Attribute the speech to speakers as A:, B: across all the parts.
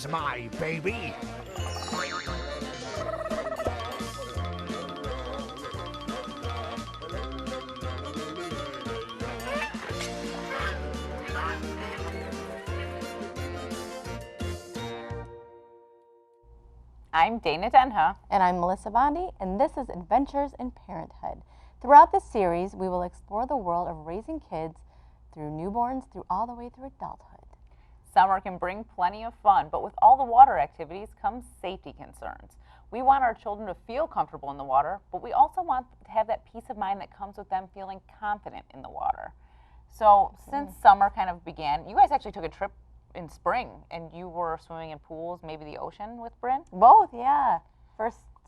A: There's my baby.
B: I'm Dana Denha.
C: And I'm Melissa Bondi, and this is Adventures in Parenthood. Throughout this series, we will explore the world of raising kids through newborns all the way through adulthood.
B: Summer can bring plenty of fun, but with all the water activities comes safety concerns. We want our children to feel comfortable in the water, but we also want to have that peace of mind that comes with them feeling confident in the water. So since summer kind of began, you guys actually took a trip in spring, and you were swimming in pools, maybe the ocean with Bryn?
C: Both, yeah.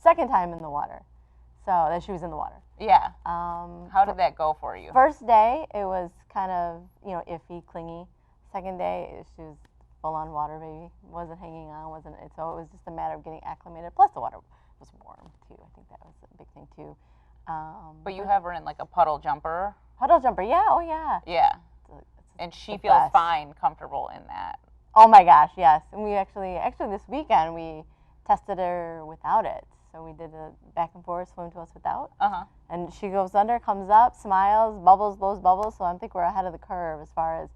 C: Second time in the water. So that she was in the water.
B: Yeah. How did that go for you?
C: First day, it was kind of, iffy, clingy. Second day, she was full-on water baby. Wasn't hanging on, so it was just a matter of getting acclimated. Plus the water was warm, too. I think that was a big thing, too.
B: But you have her in like a puddle jumper?
C: Puddle jumper, yeah, oh yeah.
B: Yeah. And she feels fine, comfortable in that.
C: Oh my gosh, yes. And we actually this weekend, we tested her without it. So we did a back and forth swim to us without. And she goes under, comes up, smiles, bubbles, blows bubbles. So I think we're ahead of the curve as far as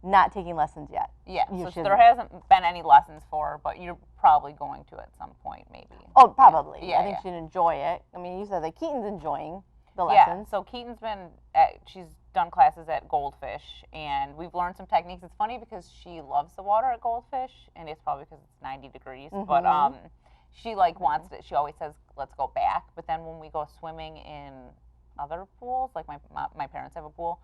C: not taking lessons yet.
B: Yeah, so there hasn't been any lessons for her, but you're probably going to at some point, maybe.
C: Oh, probably.
B: Yeah,
C: I think she'd enjoy it. I mean, you said that Keaton's enjoying the lessons.
B: Yeah, so Keaton's she's done classes at Goldfish, and we've learned some techniques. It's funny because she loves the water at Goldfish, and it's probably because it's 90 degrees, but she wants to, she always says, let's go back, but then when we go swimming in other pools, like my parents have a pool,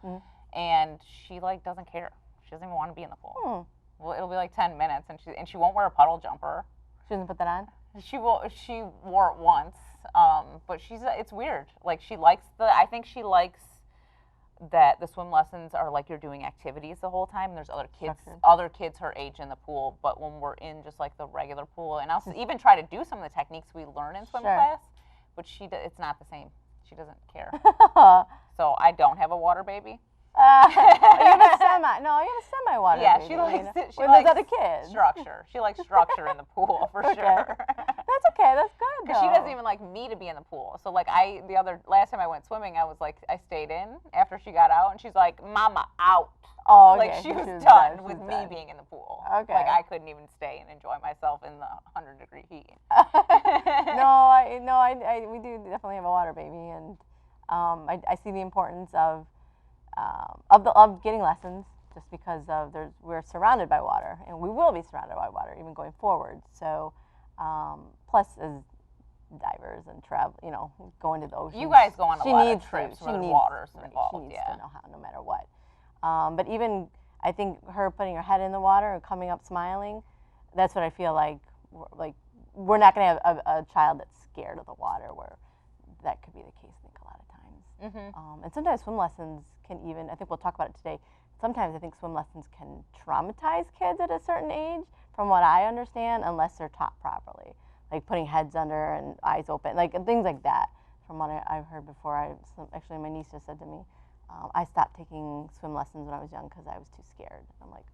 B: and she doesn't care. She doesn't even want to be in the pool. Well, it'll be like 10 minutes, and she won't wear a puddle jumper.
C: She doesn't put that on?
B: She wore it once, but it's weird. I think she likes that the swim lessons are like you're doing activities the whole time, and there's other kids her age in the pool, but when we're in just like the regular pool, and I'll even try to do some of the techniques we learn in swim class, but it's not the same. She doesn't care. So I don't have a water baby.
C: You have a semi-water
B: yeah,
C: baby.
B: she likes
C: those other kids.
B: Structure. She likes structure in the pool for sure.
C: That's okay. That's good.
B: Because she doesn't even like me to be in the pool. So last time I went swimming, I stayed in after she got out, and she's like, "Mama, out."
C: Oh, okay.
B: She was done with me being in the pool.
C: Okay.
B: I couldn't even stay and enjoy myself in the 100-degree heat.
C: We do definitely have a water baby, and I see the importance of getting lessons, just because we're surrounded by water, and we will be surrounded by water even going forward. So, plus as divers and travel, going to the ocean.
B: You guys go on a lot of trips where water's involved.
C: She needs to know how, no matter what. But even I think her putting her head in the water and coming up smiling, that's what I feel like. We're not going to have a child that's scared of the water, where that could be the case, I think, a lot of times. And sometimes swim lessons can even, I think we'll talk about it today, sometimes I think swim lessons can traumatize kids at a certain age, from what I understand, unless they're taught properly. Like putting heads under and eyes open, things like that. From what I've heard before, actually my niece just said to me, I stopped taking swim lessons when I was young because I was too scared. I'm like,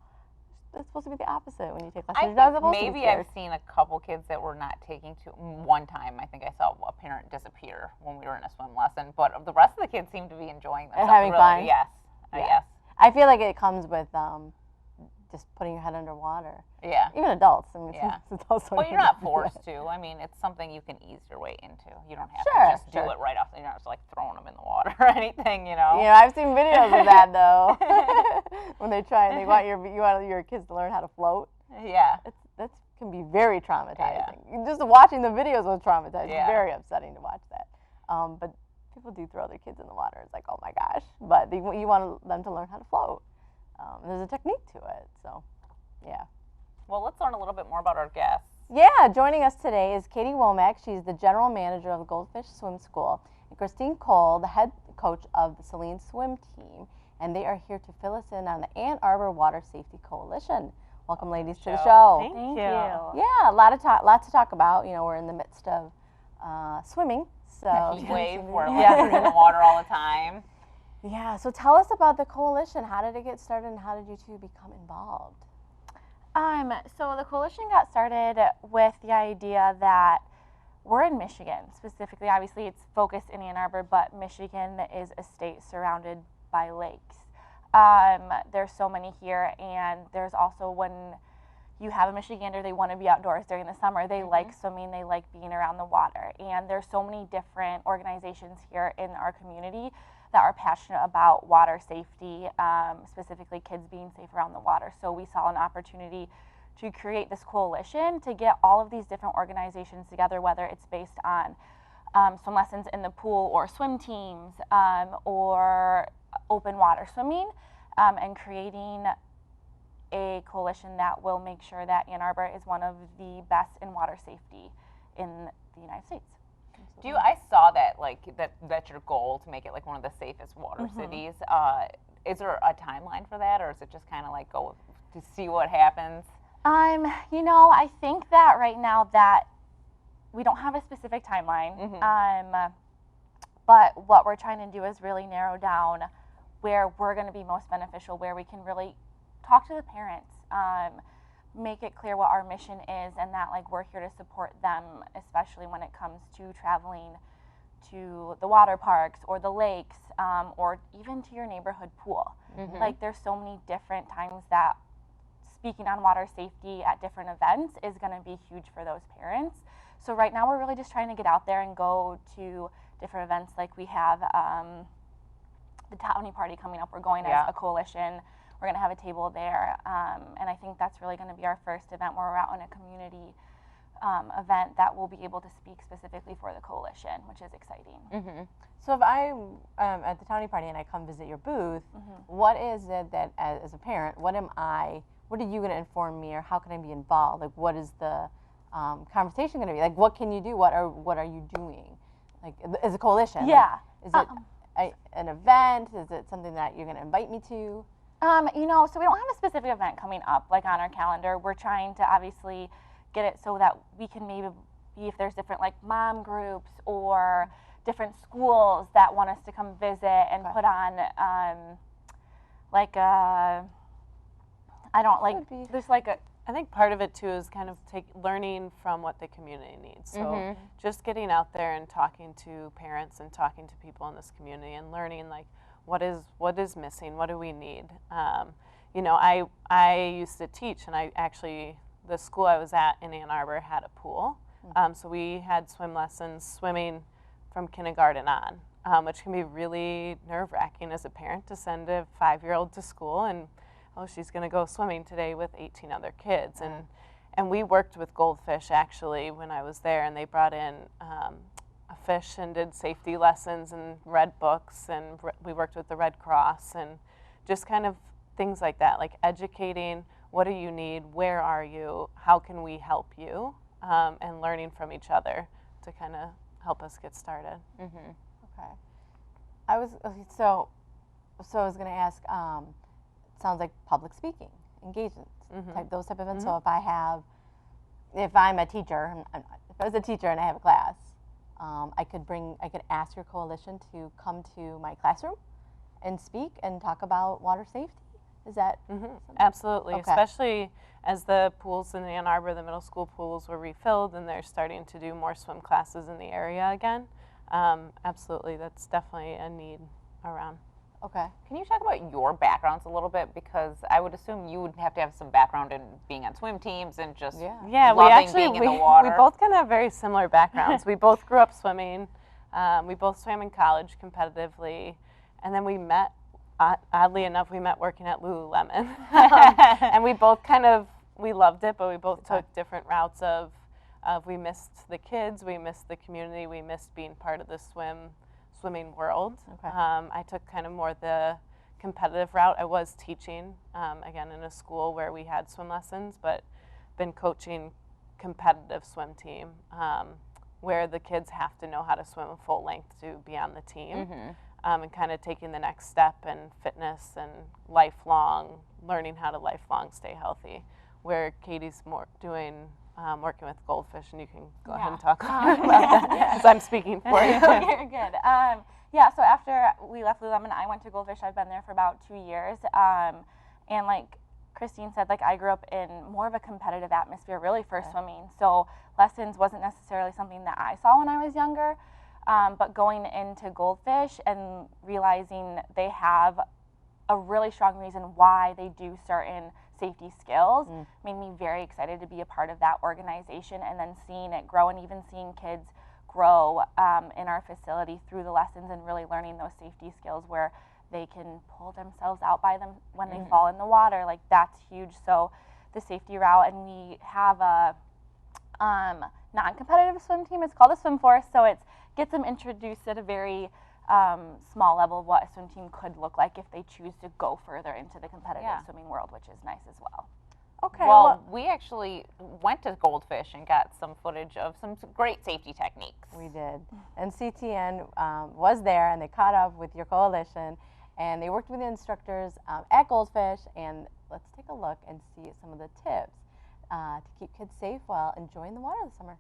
C: it's supposed to be the opposite when you take lessons.
B: Maybe I've seen a couple kids that were not taking one time. I think I saw a parent disappear when we were in a swim lesson, but the rest of the kids seem to be enjoying themselves.
C: And having fun.
B: Yes. Yes.
C: I feel like it comes with just putting your head underwater.
B: Yeah.
C: Even adults. I mean, adults.
B: Well, you're not forced to. I mean, it's something you can ease your way into. You don't have to just do it right off. You're not just throwing them in the water or anything,
C: I've seen videos of that though. When they try and you want your kids to learn how to float.
B: Yeah.
C: That can be very traumatizing. Yeah. Just watching the videos was traumatizing. Yeah. It's very upsetting to watch that. But people do throw their kids in the water. It's like, oh my gosh. But you want them to learn how to float. There's a technique to it, so yeah.
B: Well, let's learn a little bit more about our guests.
C: Yeah, joining us today is Katie Womack. She's the general manager of the Goldfish Swim School, and Christine Cole, the head coach of the Saline Swim Team, and they are here to fill us in on the Ann Arbor Water Safety Coalition. Welcome, ladies, to the show.
D: Thank you.
C: Yeah, lots to talk about. We're in the midst of swimming, so
B: heat wave. We're in the water all the time.
C: Yeah, so tell us about the coalition. How did it get started, and how did you two become involved?
A: So the coalition got started with the idea that we're in Michigan specifically. Obviously, it's focused in Ann Arbor, but Michigan is a state surrounded by lakes. There's so many here, and there's also when you have a Michigander, they want to be outdoors during the summer. They like swimming, they like being around the water. And there's so many different organizations here in our community that are passionate about water safety, specifically kids being safe around the water. So we saw an opportunity to create this coalition to get all of these different organizations together, whether it's based on swim lessons in the pool or swim teams or open water swimming, and creating a coalition that will make sure that Ann Arbor is one of the best in water safety in the United States.
B: I saw that that's your goal, to make it like one of the safest water cities. Is there a timeline for that, or is it just kind of like go to see what happens?
A: I think that right now that we don't have a specific timeline, but what we're trying to do is really narrow down where we're going to be most beneficial, where we can really talk to the parents, make it clear what our mission is, and that like we're here to support them, especially when it comes to traveling to the water parks or the lakes, or even to your neighborhood pool. Like there's so many different times that speaking on water safety at different events is going to be huge for those parents. So right now we're really just trying to get out there and go to different events. Like we have the Townie Party coming up. We're going as a coalition. We're going to have a table there, and I think that's really going to be our first event where we're out in a community event that will be able to speak specifically for the coalition, which is exciting.
C: So if I'm at the Townie Party and I come visit your booth, what is it that, as a parent, what are you going to inform me, or how can I be involved? Like, what is the conversation going to be? Like, what can you do? What are you doing? Like, as a coalition?
A: Yeah.
C: Like, is it an event? Is it something that you're going to invite me to?
A: So we don't have a specific event coming up like on our calendar. We're trying to obviously get it so that we can maybe be, if there's different like mom groups or different schools that want us to come visit and put on
D: I think part of it too is kind of learning from what the community needs. So just getting out there and talking to parents and talking to people in this community and learning like what is missing, what do we need. I used to teach, and the school I was at in Ann Arbor had a pool. So we had swim lessons, swimming from kindergarten on, which can be really nerve-wracking as a parent to send a 5-year-old to school and, oh, she's going to go swimming today with 18 other kids. And we worked with Goldfish actually when I was there, and they brought in a fish and did safety lessons and read books, and we worked with the Red Cross and just kind of things like that, like educating, what do you need, where are you, how can we help you, and learning from each other to kind of help us get started.
C: Okay. I was going to ask, sounds like public speaking, engagement, those type of events. So if I'm a teacher, if I was a teacher and I have a class, I could ask your coalition to come to my classroom and speak and talk about water safety. Is that
D: absolutely?
C: Okay.
D: Especially as the pools in Ann Arbor, the middle school pools were refilled, and they're starting to do more swim classes in the area again. Absolutely, that's definitely a need around.
C: Okay.
B: Can you talk about your backgrounds a little bit? Because I would assume you would have to have some background in being on swim teams and just loving being in the water.
D: We both kind of have very similar backgrounds. We both grew up swimming. We both swam in college competitively, and then we met. Oddly enough, we met working at Lululemon, and we both we loved it, but we both took different routes of we missed the kids, we missed the community, we missed being part of the swimming world.
C: Okay.
D: I took kind of more the competitive route. I was teaching, again, in a school where we had swim lessons, but been coaching competitive swim team, where the kids have to know how to swim a full length to be on the team. And kind of taking the next step in fitness and lifelong, learning how to lifelong stay healthy, where Katie's more doing working with Goldfish, and you can go ahead and talk about that, because I'm speaking for you.
A: You're good. So after we left Lululemon, I went to Goldfish. I've been there for about 2 years, and like Christine said, like, I grew up in more of a competitive atmosphere really for swimming. So lessons wasn't necessarily something that I saw when I was younger. But going into Goldfish and realizing they have a really strong reason why they do certain safety skills made me very excited to be a part of that organization, and then seeing it grow and even seeing kids grow in our facility through the lessons and really learning those safety skills where they can pull themselves out by them when they fall in the water. Like, that's huge. So the safety route, and we have a non-competitive swim team. It's called a swim force, so it gets them introduced at a very small level of what a swim team could look like if they choose to go further into the competitive swimming world, which is nice as well.
C: Okay.
B: Well, we actually went to Goldfish and got some footage of some great safety techniques.
C: We did. And CTN was there, and they caught up with your coalition, and they worked with the instructors at Goldfish. And let's take a look and see some of the tips to keep kids safe while enjoying the water this summer.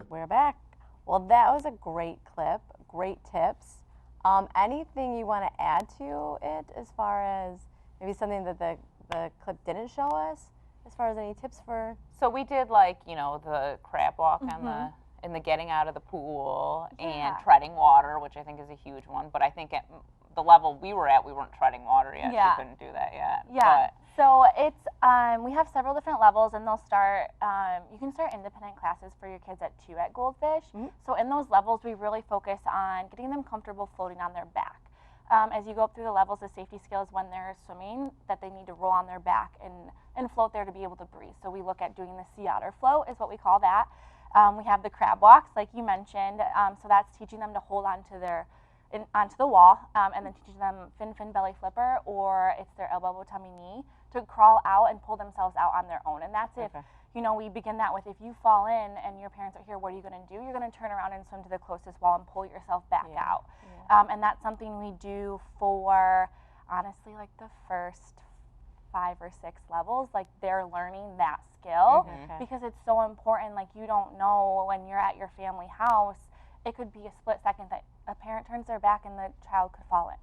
C: We're back. Well, that was a great clip, great tips. Anything you want to add to it as far as maybe something that the clip didn't show us, as far as any tips for?
B: So we did, like, you know, the crab walk on the getting out of the pool and treading water, which I think is a huge one. But I think at the level we were at, we weren't treading water yet.
A: Yeah.
B: We couldn't do that yet.
A: Yeah.
B: But
A: So it's we have several different levels, and they'll start. You can start independent classes for your kids at 2 at Goldfish. So in those levels, we really focus on getting them comfortable floating on their back. As you go up through the levels, the safety skills when they're swimming, that they need to roll on their back and float there to be able to breathe. So we look at doing the sea otter float, is what we call that. We have the crab walks, like you mentioned. So that's teaching them to hold onto onto the wall, and then teaching them fin belly flipper, or it's their elbow tummy knee, to crawl out and pull themselves out on their own. And that's if, you know, we begin that with, if you fall in and your parents are here, what are you going to do? You're going to turn around and swim to the closest wall and pull yourself back out. And that's something we do for, honestly, like the first 5 or 6 levels. Like, they're learning that skill because it's so important. Like, you don't know when you're at your family house, it could be a split second that a parent turns their back and the child could fall in.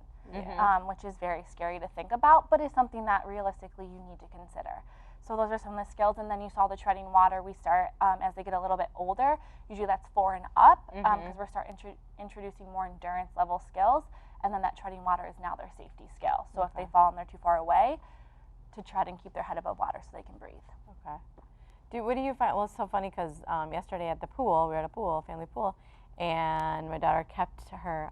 A: Which is very scary to think about, but is something that realistically you need to consider. So those are some of the skills, and then you saw the treading water. We start as they get a little bit older. Usually that's 4 and up, because we're introducing more endurance level skills, and then that treading water is now their safety skill. So if they fall and they're too far away, to tread and keep their head above water so they can breathe.
C: Okay. What do you find? Well, it's so funny because yesterday at the pool, we were at a pool, family pool, and my daughter kept her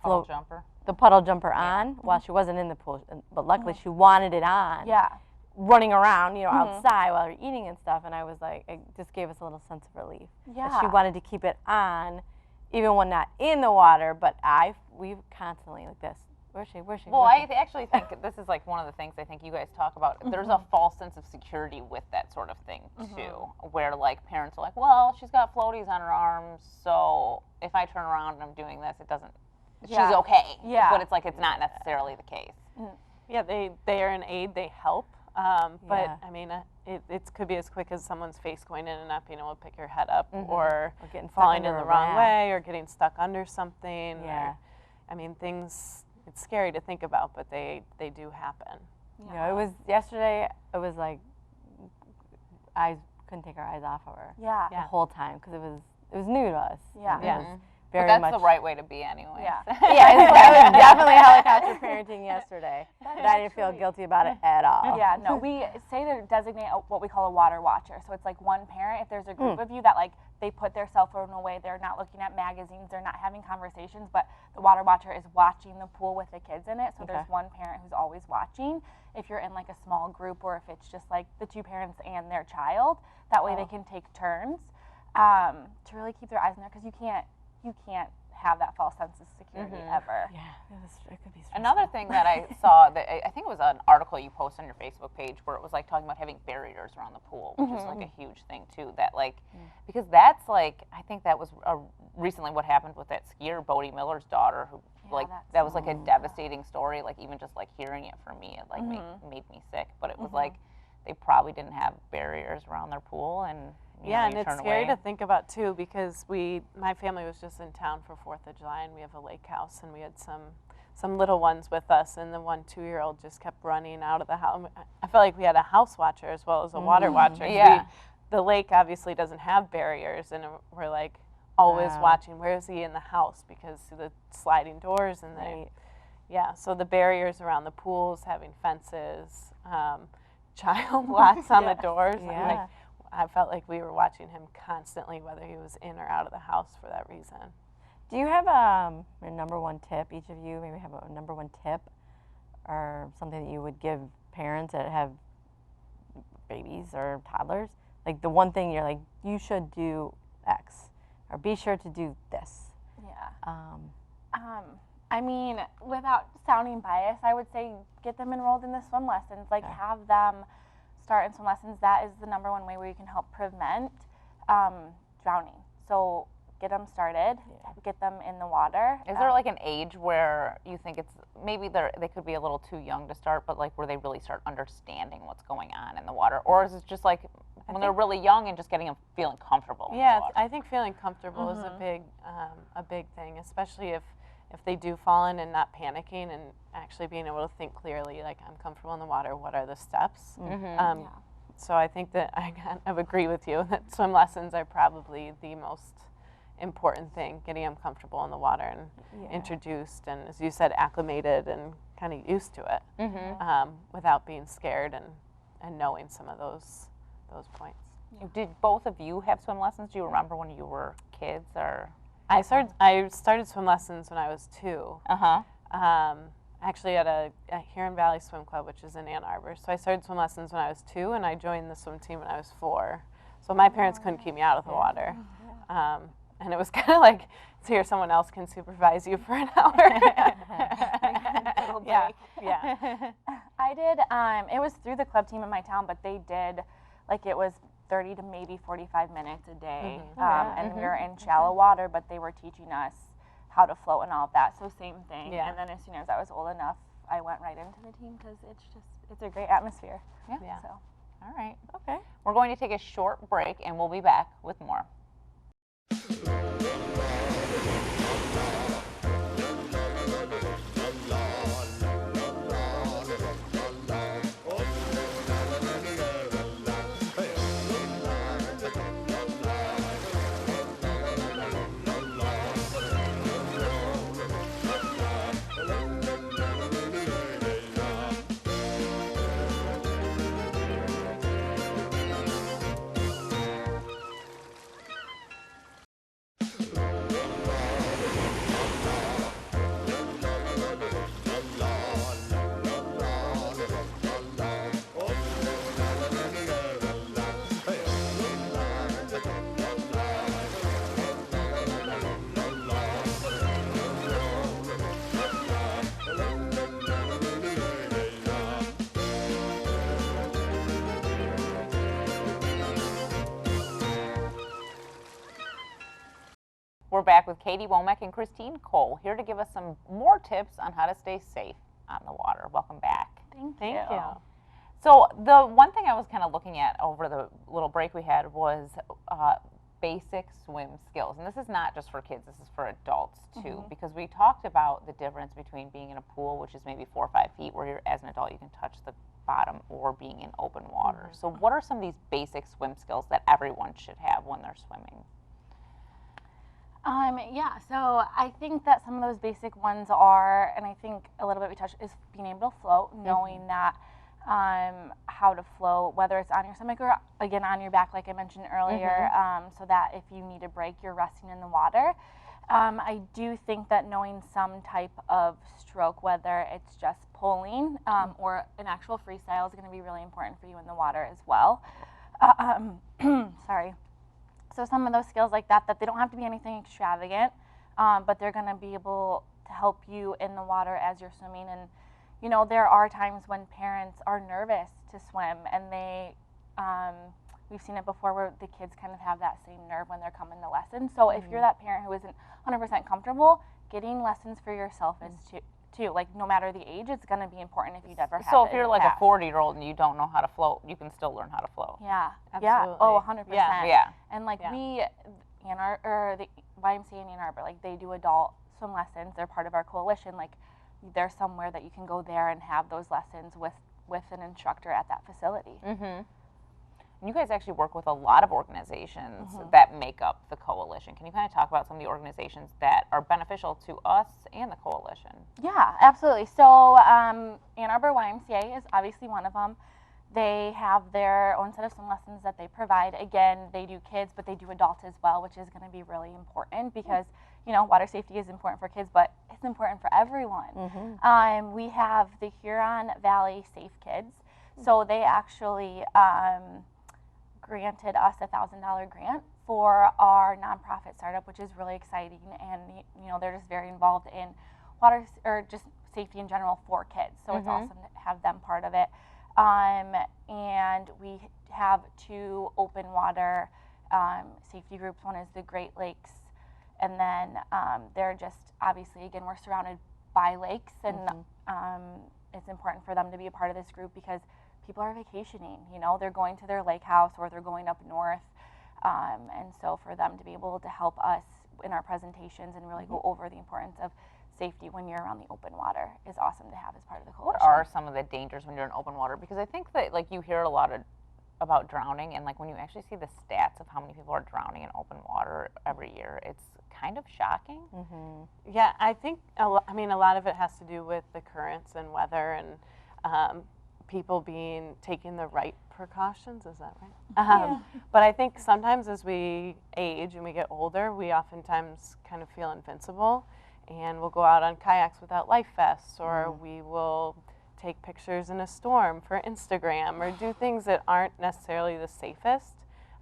B: puddle jumper.
C: The puddle jumper on while she wasn't in the pool, but luckily she wanted it on. Running around, you know, outside while you're eating and stuff, and I was like, it just gave us a little sense of relief. That she wanted to keep it on, even when not in the water. But we constantly like this. Where's she? Where's she?
B: Well, I actually think this is like one of the things I think you guys talk about. There's a false sense of security with that sort of thing too, where like parents are like, well, she's got floaties on her arms, so if I turn around and I'm doing this, it doesn't. She's okay. But it's like it's not necessarily the case.
D: Yeah, they are an aid. They help. But I mean, it could be as quick as someone's face going in and up, you know, pick your head up, or
C: getting
D: falling in the wrong way, or getting stuck under something. Or, I mean, things, it's scary to think about, but they do happen.
C: You know, it was yesterday, it was like, I couldn't take our eyes off of her the whole time, because it was new to us.
A: Yeah.
C: It
D: Yeah.
C: was
B: But
C: very
B: that's
C: much.
B: the right way to be anyway.
A: Yeah.
C: Yeah, I was definitely helicopter parenting yesterday.
A: That's
C: But I didn't feel
A: actually-
C: guilty about it at all.
A: Yeah, no, we say to designate what we call a water watcher. So it's like one parent, if there's a group of you that like they put their cell phone away, they're not looking at magazines, they're not having conversations, but the water watcher is watching the pool with the kids in it. So there's one parent who's always watching. If you're in like a small group or if it's just like the two parents and their child, that way they can take turns to really keep their eyes in there because you can't have that false sense of security ever.
C: Yeah, it could be stressful.
B: Another thing that I saw, that I think it was an article you posted on your Facebook page where it was like talking about having barriers around the pool, which is like a huge thing too. That like, because that's like, I think that was recently what happened with that skier, Bodie Miller's daughter, who like, that was like a devastating story. Like even just like hearing it for me, it like made me sick. But it was like, they probably didn't have barriers around their pool and
D: Yeah, and
B: you
D: it's
B: turn
D: scary
B: away.
D: to think about too because my family was just in town for 4th of July and we have a lake house and we had some little ones with us and the 1 2-year-old just kept running out of the house. I felt like we had a house watcher as well as a water watcher.
B: Yeah.
D: The lake obviously doesn't have barriers and we're like always watching where is he in the house because of the sliding doors and so the barriers around the pools, having fences, child locks on the doors.
C: Yeah.
D: Like, I felt like we were watching him constantly, whether he was in or out of the house for that reason.
C: Do you have a number one tip, each of you maybe have a number one tip or something that you would give parents that have babies or toddlers? Like the one thing you're like, you should do X or be sure to do this.
A: Yeah. I mean, without sounding biased, I would say get them enrolled in the swim lessons. Like have them start in swim lessons. That is the number one way where you can help prevent drowning. So get them started, get them in the water.
B: Is there like an age where you think it's maybe they could be a little too young to start, but like where they really start understanding what's going on in the water, or is it just like when they're really young and just getting them feeling comfortable?
D: Yeah,
B: in the water?
D: I think feeling comfortable is a big thing, especially if they do fall in and not panicking and actually being able to think clearly, like I'm comfortable in the water, what are the steps? So I think that I kind of agree with you that swim lessons are probably the most important thing, getting them comfortable in the water and introduced and, as you said, acclimated and kind of used to it without being scared and knowing some of those points.
B: Did both of you have swim lessons? Do you remember when you were kids or?
D: I started swim lessons when I was 2. Actually at a Huron Valley Swim Club, which is in Ann Arbor. So I started swim lessons when I was 2, and I joined the swim team when I was 4. So my parents couldn't keep me out of the water. And it was kind of like, so here someone else can supervise you for an hour. Yeah.
A: I did, it was through the club team in my town, but they did, like it was 30 to maybe 45 minutes a day. And we were in shallow water, but they were teaching us how to float and all of that. So same thing.
D: Yeah.
A: And then as soon as I was old enough, I went right into the team because it's a great atmosphere.
B: Yeah.
A: So.
B: All right.
C: Okay.
B: We're going to take a short break and we'll be back with more. We're back with Katie Womack and Christine Cole here to give us some more tips on how to stay safe on the water. Welcome back.
A: Thank you.
B: So the one thing I was kind of looking at over the little break we had was basic swim skills. And this is not just for kids, this is for adults too, because we talked about the difference between being in a pool, which is maybe 4 or 5 feet, where you're, as an adult you can touch the bottom, or being in open water. So what are some of these basic swim skills that everyone should have when they're swimming?
A: Yeah, so I think that some of those basic ones are, and I think a little bit we touched, is being able to float, knowing that how to float, whether it's on your stomach or again on your back, like I mentioned earlier, so that if you need a break, you're resting in the water. I do think that knowing some type of stroke, whether it's just pulling or an actual freestyle, is going to be really important for you in the water as well. Sorry. So some of those skills like that they don't have to be anything extravagant, but they're going to be able to help you in the water as you're swimming. And, you know, there are times when parents are nervous to swim and we've seen it before where the kids kind of have that same nerve when they're coming to lessons. So if you're that parent who isn't 100% comfortable, getting lessons for yourself is too. Like, no matter the age, it's going to be important if you've ever had
B: So
A: it
B: if you're
A: in the
B: like
A: past.
B: a 40-year-old and you don't know how to float, you can still learn how to float.
A: Yeah.
D: Absolutely.
A: Yeah. Oh, 100%.
B: Yeah.
A: And like
D: Yeah.
A: the YMCA in Ann Arbor, like they do adult swim lessons. They're part of our coalition. Like, there's somewhere that you can go there and have those lessons with an instructor at that facility.
B: Mm-hmm. And you guys actually work with a lot of organizations that make up the coalition. Can you kind of talk about some of the organizations that are beneficial to us and the coalition?
A: Yeah, absolutely. So Ann Arbor YMCA is obviously one of them. They have their own set of swim lessons that they provide. Again, they do kids, but they do adults as well, which is going to be really important because, you know, water safety is important for kids, but it's important for everyone. We have the Huron Valley Safe Kids. So they actually granted us a $1,000 grant for our nonprofit startup, which is really exciting. And, you know, they're just very involved in water or just safety in general for kids. So it's awesome to have them part of it. And we have 2 open water safety groups. One is the Great Lakes, and then they're just obviously, again, we're surrounded by lakes, and it's important for them to be a part of this group because people are vacationing. You know, they're going to their lake house or they're going up north, and so for them to be able to help us in our presentations and really go over the importance of safety when you're around the open water is awesome to have as part of the coalition.
B: What are some of the dangers when you're in open water? Because I think that, like, you hear a lot about drowning, and like when you actually see the stats of how many people are drowning in open water every year, it's kind of shocking.
D: Yeah, I think a lot of it has to do with the currents and weather and people taking the right precautions. Is that right? But I think sometimes as we age and we get older, we oftentimes kind of feel invincible, and we'll go out on kayaks without life vests, or we will take pictures in a storm for Instagram, or do things that aren't necessarily the safest,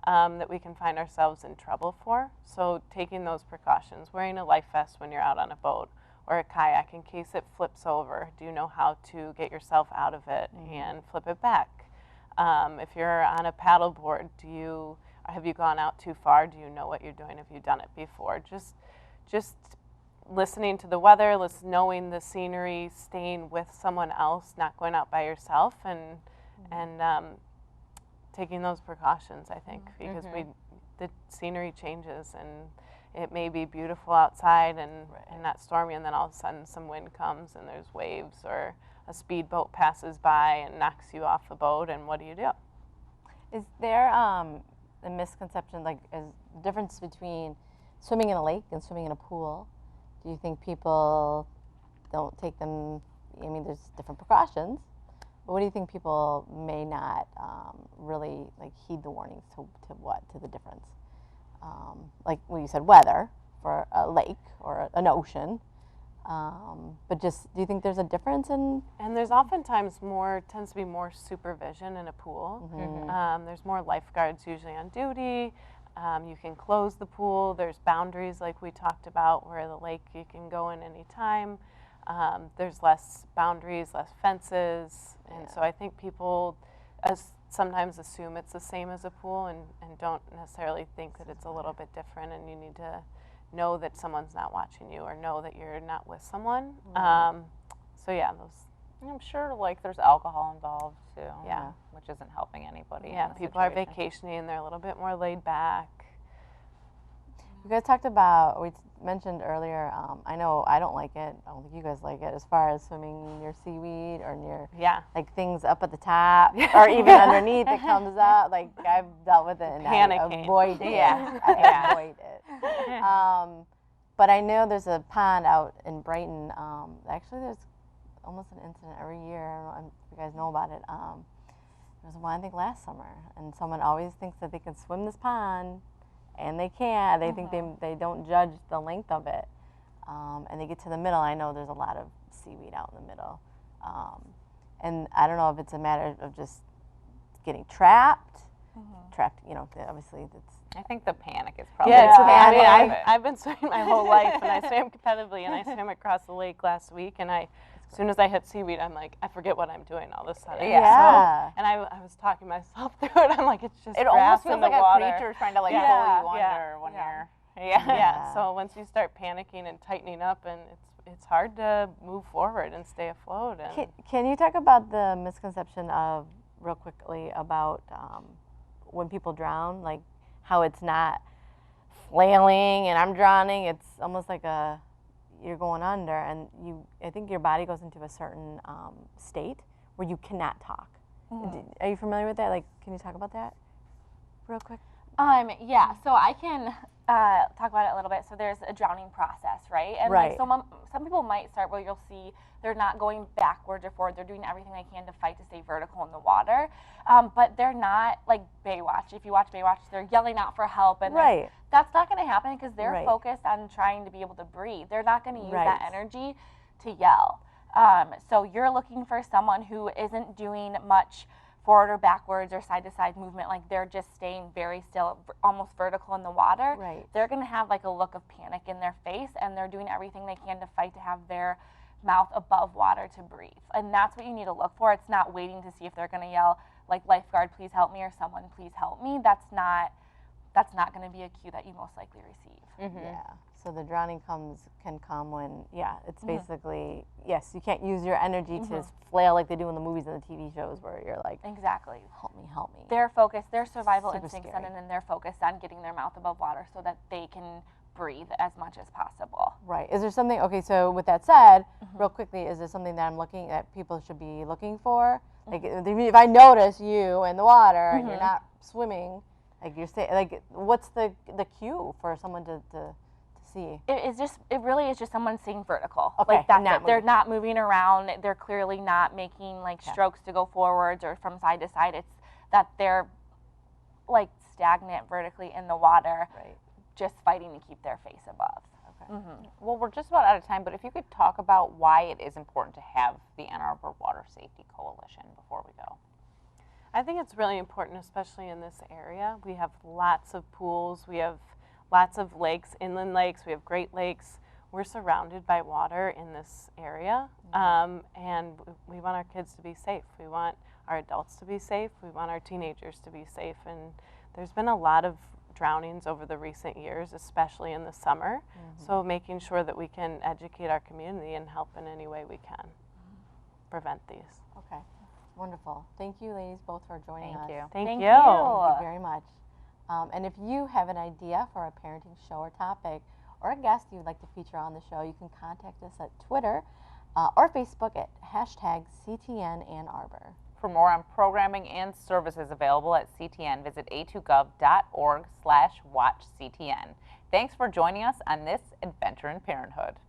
D: that we can find ourselves in trouble for. So taking those precautions, wearing a life vest when you're out on a boat or a kayak in case it flips over. Do you know how to get yourself out of it and flip it back? If you're on a paddle board, have you gone out too far? Do you know what you're doing? Have you done it before? Just listening to the weather, knowing the scenery, staying with someone else, not going out by yourself, and taking those precautions, I think, because the scenery changes, and it may be beautiful outside and not stormy, and then all of a sudden some wind comes and there's waves, or a speedboat passes by and knocks you off the boat, and what do you do?
C: Is there a misconception, like, is the difference between swimming in a lake and swimming in a pool? Do you think people don't take them? I mean, there's different precautions, but what do you think people may not really like heed the warnings to the difference? Like you said, weather for a lake or an ocean, but just do you think there's a difference in?
D: And there's oftentimes tends to be more supervision in a pool. There's more lifeguards usually on duty. You can close the pool. There's boundaries like we talked about, where the lake you can go in any time. There's less boundaries, less fences, and so I think people sometimes assume it's the same as a pool and don't necessarily think that it's a little bit different, and you need to know that someone's not watching you or know that you're not with someone. So yeah,
B: I'm sure, like, there's alcohol involved too.
D: Yeah.
B: Which isn't helping anybody.
D: Yeah,
B: in the
D: people are
B: situation.
D: vacationing, they're a little bit more laid back.
C: You guys talked about, we mentioned earlier, I know I don't like it, I don't think you guys like it, as far as swimming near seaweed or near like things up at the top or even underneath that comes up. Like I've dealt with it and
D: Panicking.
C: I avoid it.
B: Yeah.
C: I avoid it. But I know there's a pond out in Brighton. Actually, there's almost an incident every year. I don't know if you guys know about it. There was one, I think, last summer, and someone always thinks that they can swim this pond, and they can't. They think they don't judge the length of it, and they get to the middle. I know there's a lot of seaweed out in the middle, and I don't know if it's a matter of just getting trapped. You know, obviously that's.
B: I think the panic is probably.
D: Yeah, it's
C: I
D: okay.
C: mean,
D: I mean, I've been swimming my whole life, and I swam competitively, and I swam across the lake last week, and as soon as I hit seaweed, I'm like, I forget what I'm doing all of a sudden.
C: Yeah.
D: So, and I was talking myself through it. I'm like, it's just
B: It
D: grass
B: almost feels
D: in the
B: like
D: water.
B: a creature trying to like
D: Yeah.
B: pull you
D: Yeah.
B: under when you're.
D: Yeah. So once you start panicking and tightening up, and it's hard to move forward and stay afloat. And
C: Can you talk about the misconception of, real quickly, about when people drown, like how it's not flailing and I'm drowning, it's almost like you're going under, and I think your body goes into a certain state where you cannot talk. Are you familiar with that? Like, can you talk about that real quick?
A: Yeah, so I can talk about it a little bit. So there's a drowning process, right? And like some people might start where you'll see they're not going backwards or forward. They're doing everything they can to fight to stay vertical in the water. But they're not like Baywatch. If you watch Baywatch, they're yelling out for help. And that's not going to happen because they're focused on trying to be able to breathe. They're not going to use that energy to yell. So you're looking for someone who isn't doing much forward or backwards or side to side movement, like they're just staying very still, almost vertical in the water. They're going to have like a look of panic in their face, and they're doing everything they can to fight to have their mouth above water to breathe. And that's what you need to look for. It's not waiting to see if they're going to yell like, lifeguard, please help me, or someone, please help me. That's not going to be a cue that you most likely receive.
C: Yeah. So the drowning can come when, it's basically, yes, you can't use your energy to flail like they do in the movies and the TV shows where you're like,
A: exactly,
C: help me, help me.
A: Their focus, their survival
C: Super
A: instincts,
C: scary.
A: and then they're focused on getting their mouth above water so that they can breathe as much as possible.
C: Right. Is there something, okay, so with that said, real quickly, is there something that people should be looking for? Like, if I notice you in the water and you're not swimming, like you're saying, like, what's the cue for someone to see?
A: It really is just someone staying vertical.
C: Okay,
A: like that's
C: not
A: it. They're
C: moving.
A: not moving around. They're clearly not making like strokes to go forwards or from side to side. It's that they're like stagnant vertically in the water, just fighting to keep their face above.
B: Well, we're just about out of time, but if you could talk about why it is important to have the Ann Arbor Water Safety Coalition before we go.
D: I think it's really important, especially in this area. We have lots of pools. We have lots of lakes, inland lakes. We have Great Lakes. We're surrounded by water in this area, and we want our kids to be safe. We want our adults to be safe. We want our teenagers to be safe. And there's been a lot of drownings over the recent years, especially in the summer. So making sure that we can educate our community and help in any way we can prevent these.
C: Okay. Wonderful. Thank you, ladies, both for joining us.
B: Thank you.
D: Thank you.
C: Thank you very much. And if you have an idea for a parenting show or topic, or a guest you'd like to feature on the show, you can contact us at Twitter or Facebook at #CTNAnnArbor.
B: For more on programming and services available at CTN, visit a2gov.org/watchctn. Thanks for joining us on this adventure in parenthood.